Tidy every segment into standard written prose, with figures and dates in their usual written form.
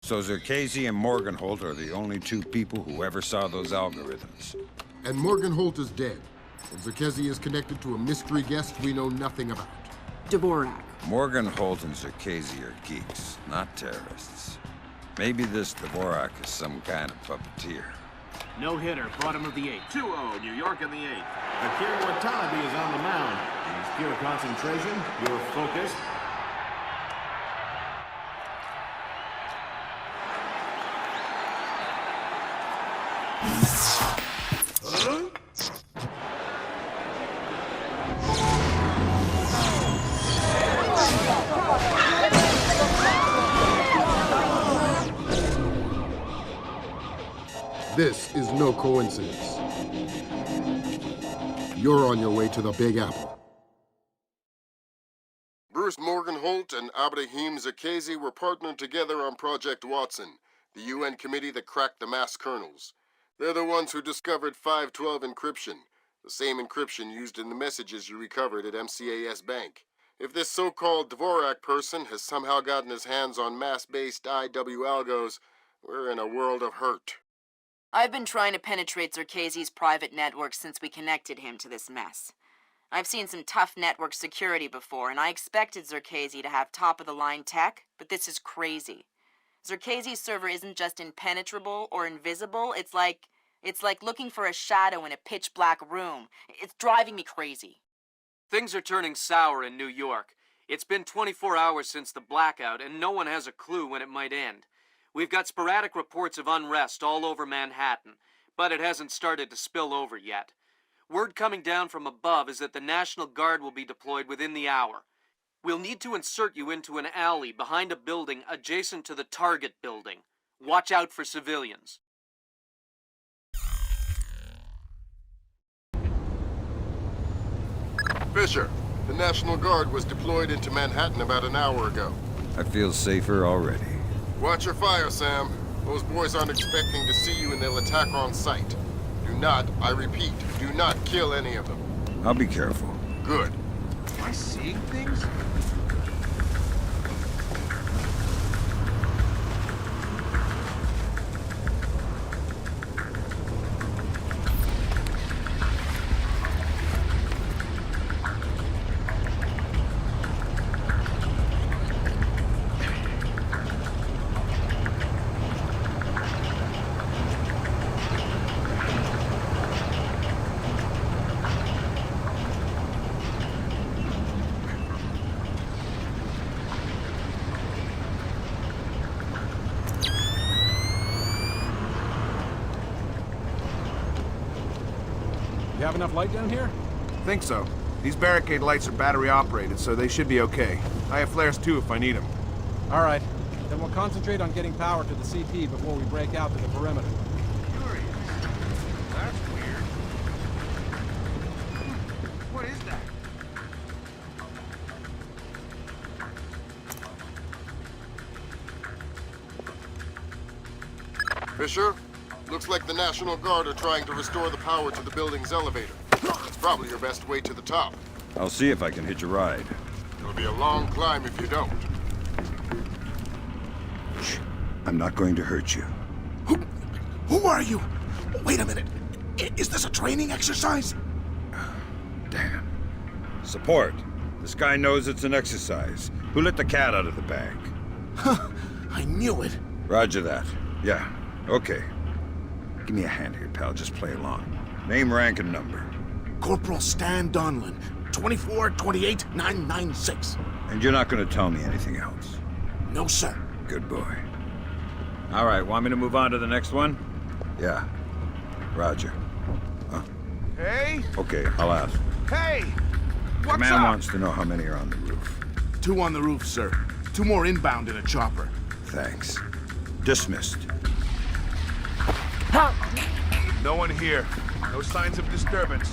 So Zerkasi and Morgenholt are the only two people who ever saw those algorithms. And Morgenholt is dead. And Zerkasi is connected to a mystery guest we know nothing about. Dvorak. Morgenholt and Zerkasi are geeks, not terrorists. Maybe this Dvorak is some kind of puppeteer. No hitter, bottom of the eighth. 2-0, New York in the eighth. Akir Mortality is on the mound. He's pure concentration, pure focus. This is no coincidence. You're on your way to the Big Apple. Bruce Morgenholt and Abraham Zerkasi were partnered together on Project Watson, the UN committee that cracked the mass kernels. They're the ones who discovered 512 encryption, the same encryption used in the messages you recovered at MCAS Bank. If this so-called Dvorak person has somehow gotten his hands on mass-based IW algos, we're in a world of hurt. I've been trying to penetrate Zerkasi's private network since we connected him to this mess. I've seen some tough network security before, and I expected Zerkasi to have top-of-the-line tech, but this is crazy. Zerkasi's server isn't just impenetrable or invisible, it's like looking for a shadow in a pitch-black room. It's driving me crazy. Things are turning sour in New York. It's been 24 hours since the blackout, and no one has a clue when it might end. We've got sporadic reports of unrest all over Manhattan, but it hasn't started to spill over yet. Word coming down from above is that the National Guard will be deployed within the hour. We'll need to insert you into an alley behind a building adjacent to the target building. Watch out for civilians. Fisher, the National Guard was deployed into Manhattan about an hour ago. I feel safer already. Watch your fire, Sam. Those boys aren't expecting to see you and they'll attack on sight. Do not, I repeat, do not kill any of them. I'll be careful. Good. Am I seeing things? You have enough light down here? Think so. These barricade lights are battery operated, so they should be okay. I have flares too if I need them. All right. Then we'll concentrate on getting power to the CP before we break out to the perimeter. Curious. That's weird. What is that? Fisher, looks like the National Guard are trying to restore the power to the building's elevator. It's probably your best way to the top. I'll see if I can hitch a ride. It'll be a long climb if you don't. Shh. I'm not going to hurt you. Who are you? Wait a minute. Is this a training exercise? Damn. Support. This guy knows it's an exercise. Who let the cat out of the bag? Huh. I knew it. Roger that. Yeah. Okay. Give me a hand here, pal. Just play along. Name, rank, and number. Corporal Stan Donlin, 2428996. And you're not going to tell me anything else? No, sir. Good boy. All right, want me to move on to the next one? Yeah. Roger. Huh? Hey? Okay, I'll ask. Hey! What's Command up? wants to know how many are on the roof. 2 on the roof, sir. 2 more inbound in a chopper. Thanks. Dismissed. No one here. No signs of disturbance.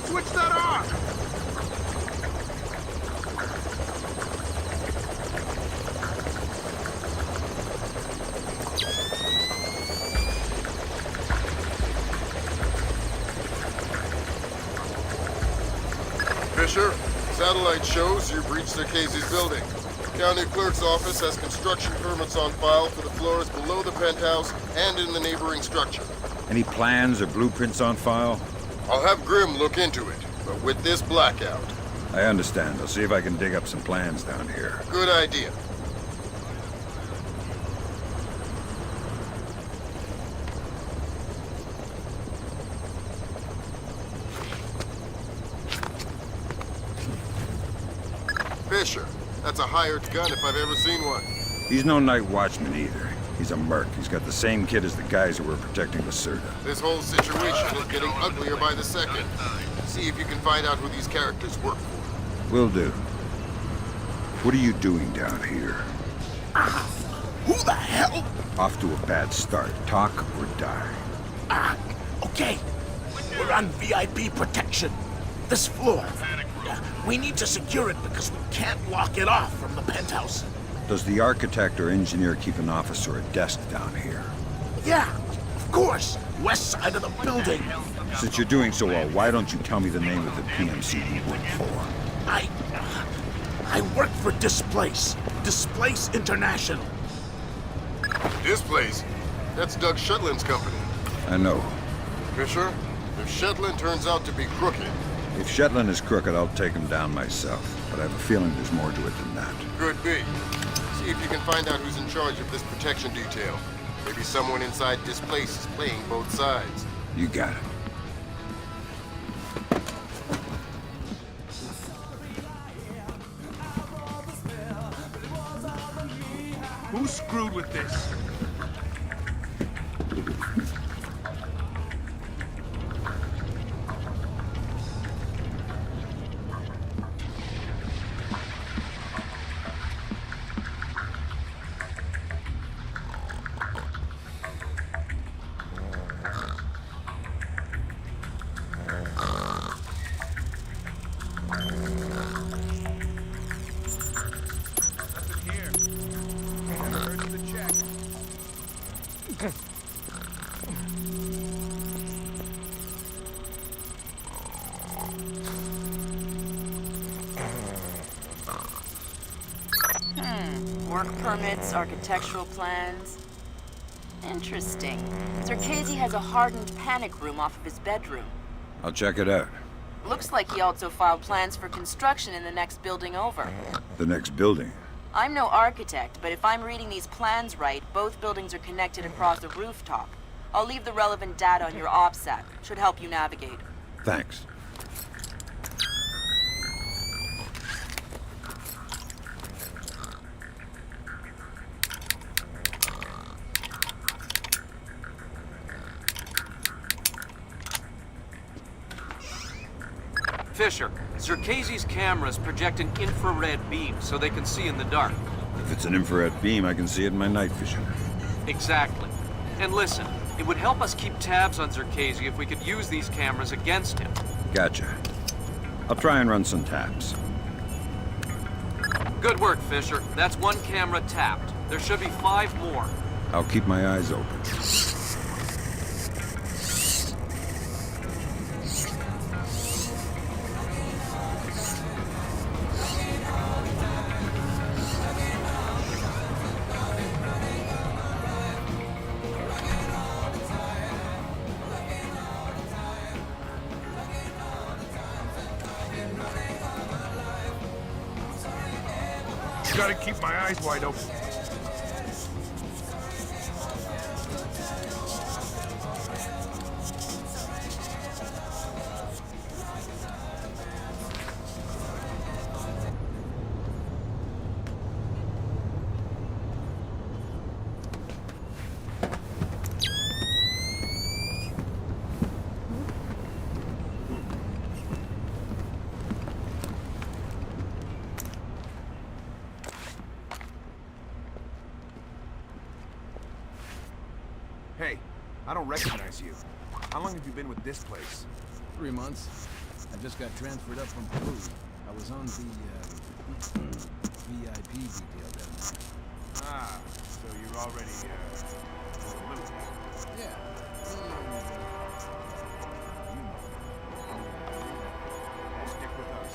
Switch that off! Fisher, satellite shows you've reached Casey's building. County Clerk's office has construction permits on file for the floors below the penthouse and in the neighboring structure. Any plans or blueprints on file? I'll have Grim look into it, but with this blackout. I understand. I'll see if I can dig up some plans down here. Good idea. Fisher, that's a hired gun if I've ever seen one. He's no night watchman either. He's a merc. He's got the same kit as the guys who were protecting the Serta. This whole situation is getting uglier by the second. See if you can find out who these characters work for. Will do. What are you doing down here? Who the hell? Off to a bad start. Talk or die. Okay. We're on VIP protection. This floor. We need to secure it because we can't lock it off from the penthouse. Does the architect or engineer keep an office or a desk down here? Yeah, of course. West side of the building. Since you're doing so well, why don't you tell me the name of the PMC you work for? I work for Displace. Displace International. Displace? That's Doug Shetland's company. I know. Fisher, if Shetland turns out to be crooked... If Shetland is crooked, I'll take him down myself. But I have a feeling there's more to it than that. Could be. See if you can find out who's in charge of this protection detail. Maybe someone inside Displace is playing both sides. You got it. Who screwed with this? Work permits, architectural plans. Interesting. Casey has a hardened panic room off of his bedroom. I'll check it out. Looks like he also filed plans for construction in the next building over. The next building? I'm no architect, but if I'm reading these plans right, both buildings are connected across the rooftop. I'll leave the relevant data on your OPSAT. Should help you navigate. Thanks. Fisher, Casey's cameras project an infrared beam so they can see in the dark. If it's an infrared beam, I can see it in my night vision. Exactly. And listen, it would help us keep tabs on Casey if we could use these cameras against him. Gotcha. I'll try and run some taps. Good work, Fisher. That's one camera tapped. There should be 5 more. I'll keep my eyes open. Gotta keep my eyes wide open. Hey, I don't recognize you. How long have you been with this place? 3 months. I just got transferred up from Peru. I was on the, VIP detail down there. Ah, so you're already, in the loop. Yeah. Stick with us.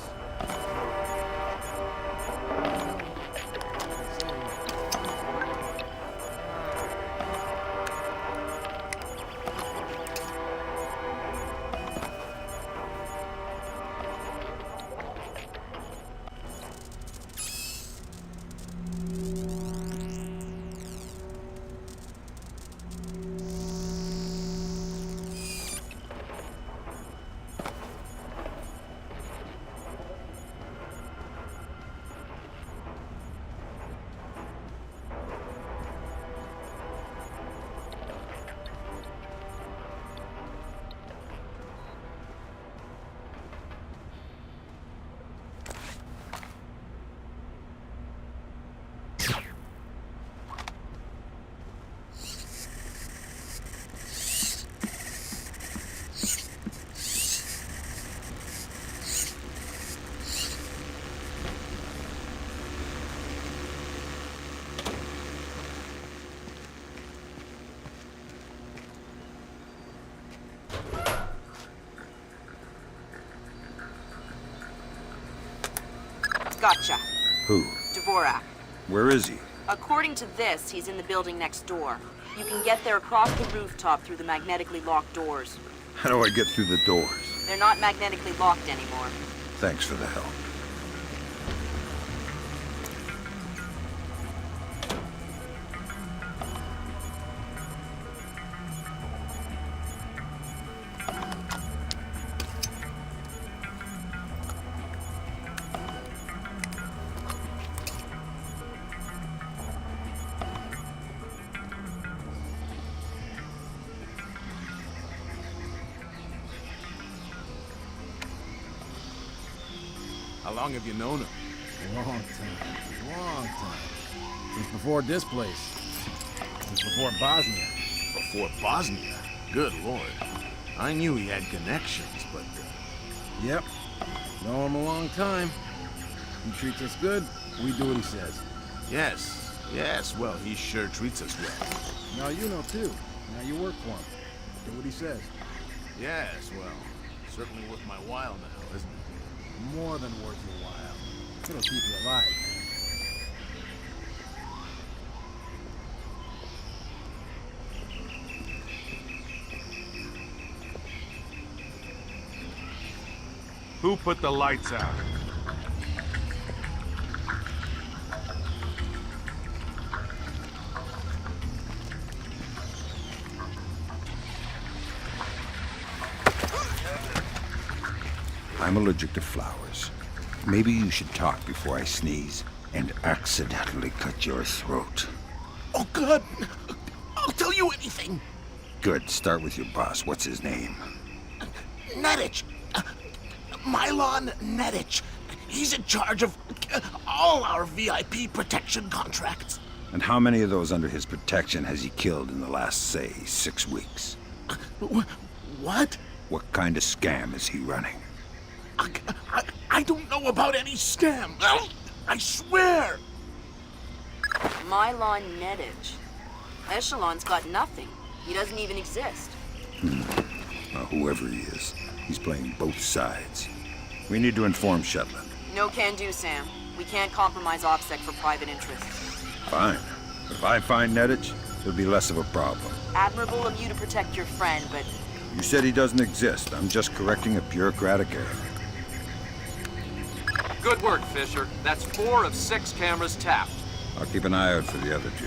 Gotcha. Who? Dvorak. Where is he? According to this, he's in the building next door. You can get there across the rooftop through the magnetically locked doors. How do I get through the doors? They're not magnetically locked anymore. Thanks for the help. How long have you known him? Long time. Long time. Since before this place. Since before Bosnia. Before Bosnia? Good lord. I knew he had connections, but... Yep. Know him a long time. He treats us good, we do what he says. Yes, well, he sure treats us well. Now you know too. Now you work for him. Do what he says. Yes, well, certainly worth my while now, isn't it? More than worth your while. It'll keep you alive. Who put the lights out? I'm allergic to flowers. Maybe you should talk before I sneeze and accidentally cut your throat. Oh, God! I'll tell you anything! Good. Start with your boss. What's his name? Nedich! Mylon Nedich. He's in charge of all our VIP protection contracts. And how many of those under his protection has he killed in the last, say, 6 weeks? What? What kind of scam is he running? I don't know about any scam. I swear. Mylon Nedich. Echelon's got nothing. He doesn't even exist. Well, whoever he is, he's playing both sides. We need to inform Shetland. No can do, Sam. We can't compromise OPSEC for private interests. Fine. If I find Nedich, it'll be less of a problem. Admirable of you to protect your friend, but You said he doesn't exist. I'm just correcting a bureaucratic error. Good work, Fisher. That's 4 of 6 cameras tapped. I'll keep an eye out for the other 2.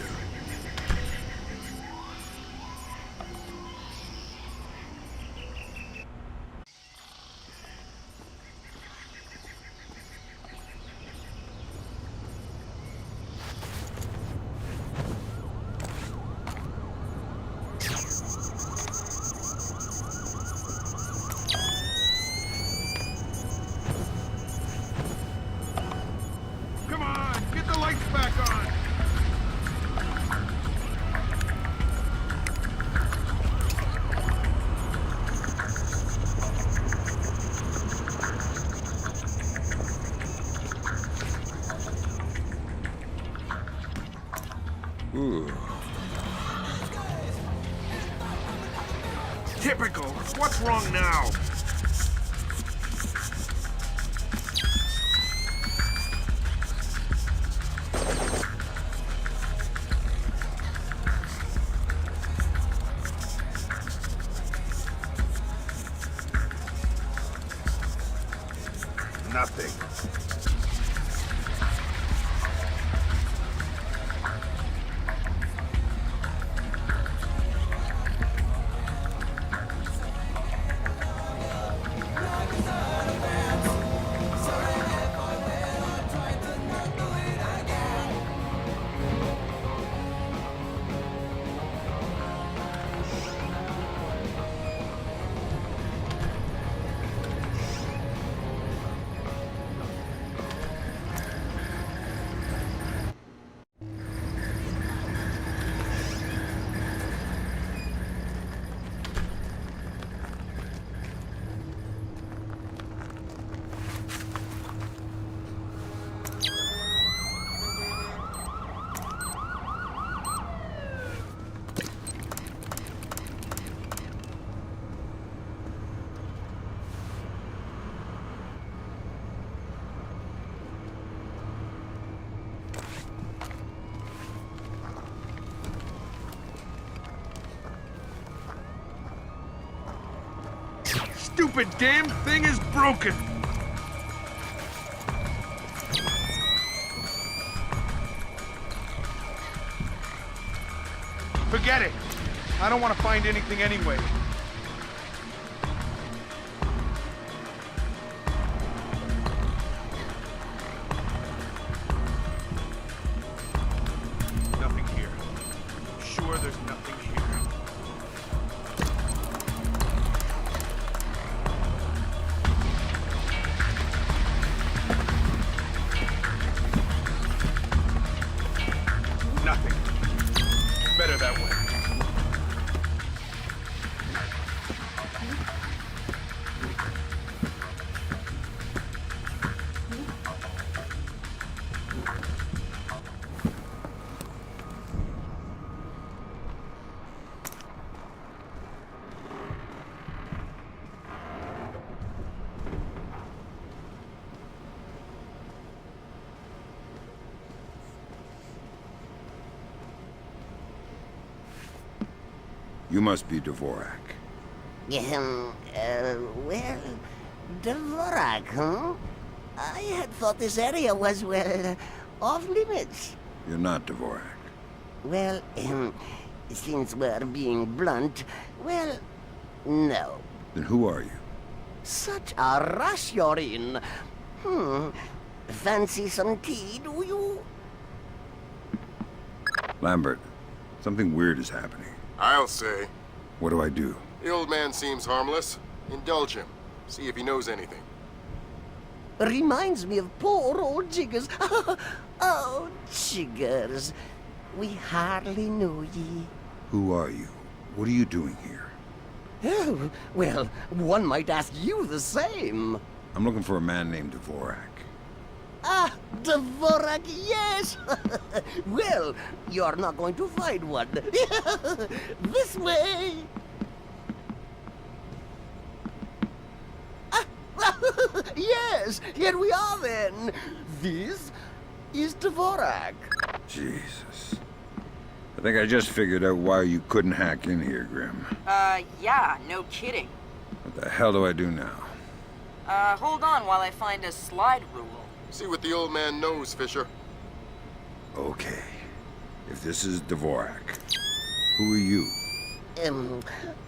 Come on, get the lights back on! Ooh. Typical. What's wrong now? Nothing. Stupid damn thing is broken! Forget it! I don't want to find anything anyway. Nothing here. I'm sure there's nothing here. Nothing. Better that way. You must be Dvorak. Well, Dvorak, huh? I had thought this area was, well, off limits. You're not Dvorak. Well, since we're being blunt, well, no. Then who are you? Such a rush you're in. Fancy some tea, do you? Lambert, something weird is happening. I'll say. What do I do? The old man seems harmless. Indulge him. See if he knows anything. Reminds me of poor old Jiggers. Oh, Jiggers. We hardly knew ye. Who are you? What are you doing here? Oh, well, one might ask you the same. I'm looking for a man named Dvorak. Ah, Dvorak, yes! Well, you're not going to find one. This way! Ah, yes, here we are then. This is Dvorak. Jesus. I think I just figured out why you couldn't hack in here, Grim. Yeah, no kidding. What the hell do I do now? Hold on while I find a slide rule. See what the old man knows, Fisher. Okay. If this is Dvorak, who are you?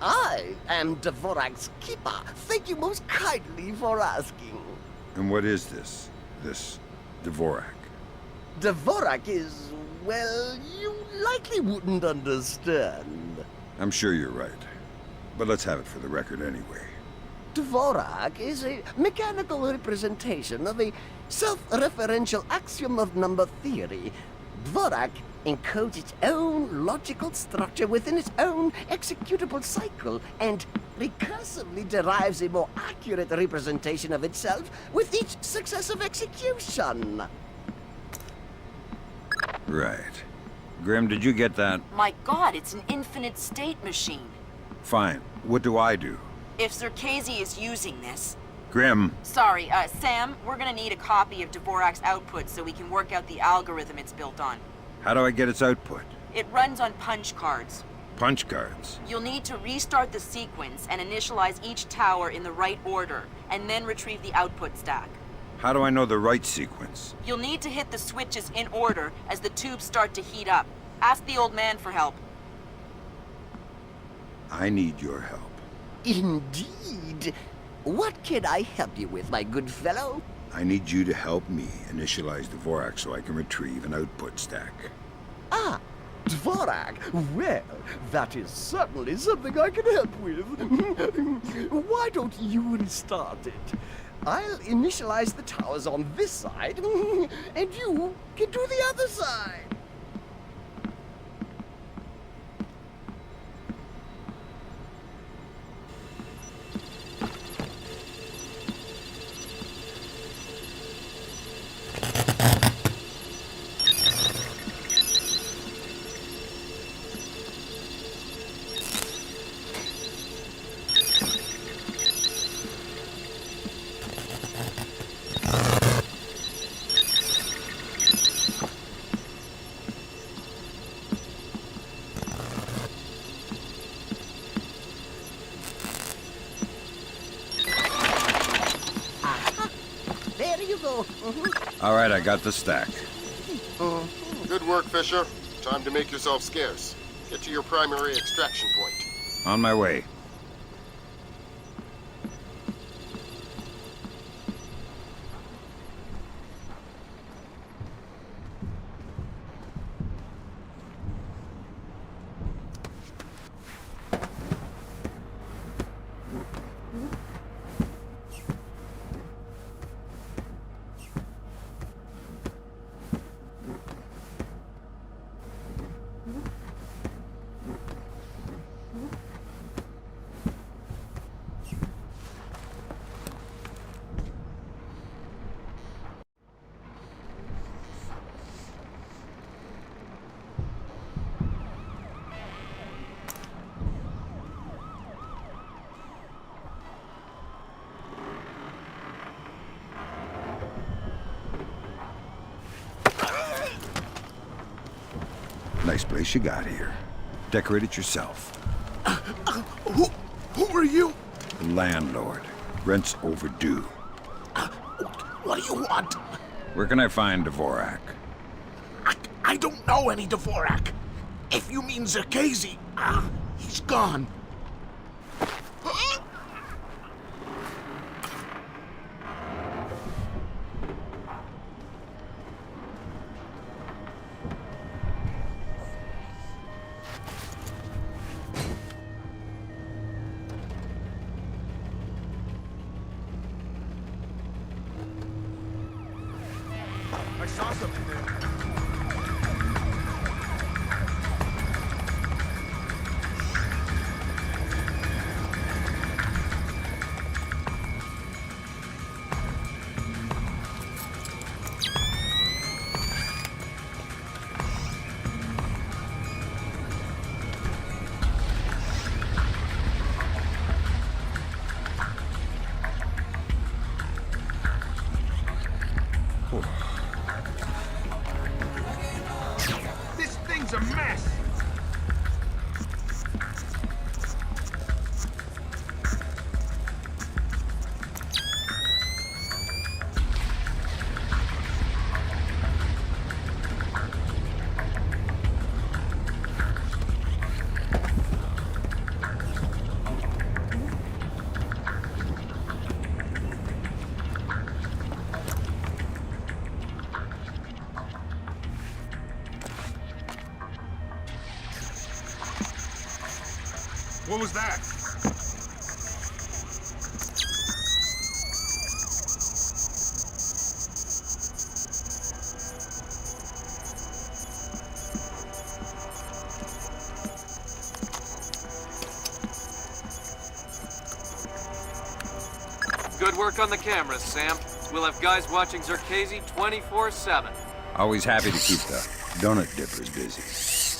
I am Dvorak's keeper. Thank you most kindly for asking. And what is this? This Dvorak? Dvorak is, well, you likely wouldn't understand. I'm sure you're right. But let's have it for the record anyway. Dvorak is a mechanical representation of a self-referential axiom of number theory. Dvorak encodes its own logical structure within its own executable cycle and recursively derives a more accurate representation of itself with each successive execution. Right. Grim, did you get that? My god, it's an infinite state machine. Fine. What do I do? If Zerkazy is using this... Grim, Sorry, Sam, we're gonna need a copy of Dvorak's output so we can work out the algorithm it's built on. how do I get its output? It runs on punch cards. Punch cards. You'll need to restart the sequence and initialize each tower in the right order, and then retrieve the output stack. How do I know the right sequence? You'll need to hit the switches in order as the tubes start to heat up. Ask the old man for help. I need your help. Indeed. What can I help you with, my good fellow? I need you to help me initialize Dvorak so I can retrieve an output stack. Ah, Dvorak. Well, that is certainly something I can help with. Why don't you restart it? I'll initialize the towers on this side, and you can do the other side. There you go. All right, I got the stack. Good work, Fisher. Time to make yourself scarce. Get to your primary extraction point. On my way. Nice place you got here. Decorate it yourself. Who are you? The landlord. Rent's overdue. What do you want? Where can I find Dvorak? I don't know any Dvorak. If you mean Zerkazy, he's gone. I saw something there. This thing's a mess! What was that? Good work on the cameras, Sam. We'll have guys watching Zerkazy 24/7. Always happy to keep the Donut Dipper's busy.